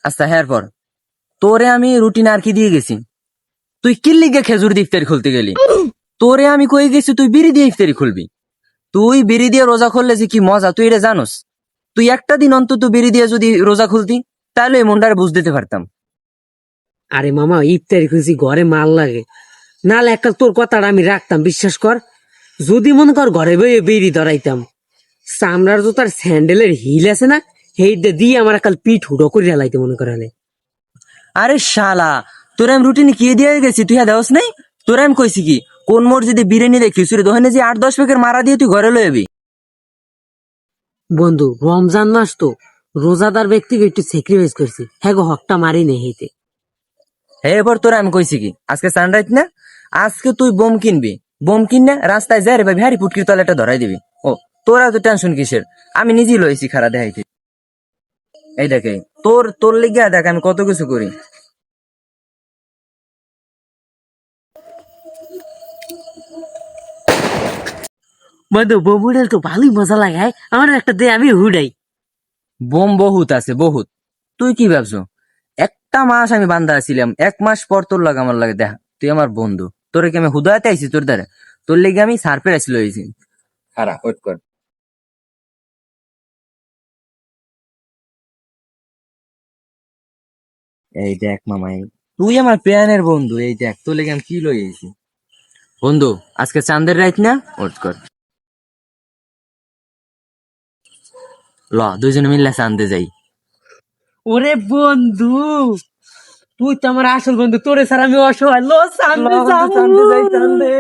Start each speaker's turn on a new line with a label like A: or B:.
A: আচ্ছা হ্যাঁ পর তোরে আমি রুটিন আর কি দিয়ে গেছি, তুই কিল্লিগে খেজুর দিয়ে ইফতারি খুলতে গেলি। তোরে আমি কই গেছি তুই বিড়ি দিয়ে ইফতারি খুলবি। তুই বিড়ি দিয়ে রোজা খুললে যে কি মজা তুই এটা জানোস? তুই একটা দিন অন্তত বিড়ি দিয়ে যদি রোজা খুলতি তাহলে এই মনটারে বুঝ দিতে পারতাম।
B: আরে মামা ইফতারি খুঁজছি ঘরে মাল লাগে, নাহলে একটা তোর কথাটা আমি রাখতাম, বিশ্বাস কর। যদি মনে কর ঘরে বইয়ে বেরি ধরাইতাম, চামড়ার জুতার স্যান্ডেলের হিল আছে না, সেইটা দিয়ে আমার কাল পিঠ হুডো করে হেলাইতে মনে করালে।
A: আরে শালা, তোরে আমি রুটিনে কি দিয়ে গেছি তুই দেওস নাই? তোরে আমি কইছি কি কোন মসজিদে বিরিয়ানি দিয়ে খিচুড়ি দোকানে যে 8-10 প্যাকেট মারা দিয়ে তুই ঘরে লয়ে যাবি।
B: বন্ধু রমজান মাস তো, রোজাদার ব্যক্তিকে একটু স্যাক্রিফাইস করছি, হ্যাঁ গো হকটা মারি নেই হইতে।
A: হে এবার তোরে আমি কইছি কি আজকে সানরাইজ না, আজকে তুই বোম কিনবি, বোম কিনে রাস্তায় যাই রে ভাই ভারি পুটকির তলাটা ধরাই দিবি। ও তোরা তো টেনশন কিসের, আমি নিজেই লইছি খারা দেখাইতে। এই দেখে তোর তোর লিগা দেখ আমি কত কিছু করি।
B: বন্ধু বোম উড়াল তো ভালোই মজা লাগায়, আমার একটা দে আমি হুডাই।
A: বোম বহুত আছে বহুত। তুই কি ভাবছো একটা মাস আমি বান্ধা আছিলাম, 1 মাস পর তোর লাগে আমার লাগে দেখা তুই আমার বন্ধু, তোরে কি আমি হুদায়তে আইছি তোর দ্বারা? তোর লেগে আমি সারপের আসি লইছি। খারা ওয়েট কর। এই দেখ মামাই, তুই আমার পেয়ানের বন্ধু, এই দেখ তোর লেগে আমি কি লই আইছি। বন্ধু আজকে চাঁদের রাত না, ওয়েট কর। ল দুইজনে মিললে চাঁদে যাই।
B: ওরে বন্ধু, তুই তো আমার আসল বন্ধু, তোরে স্যার আমি অসহায়, লো সামনে
A: চাঁদে যাই চাঁদে।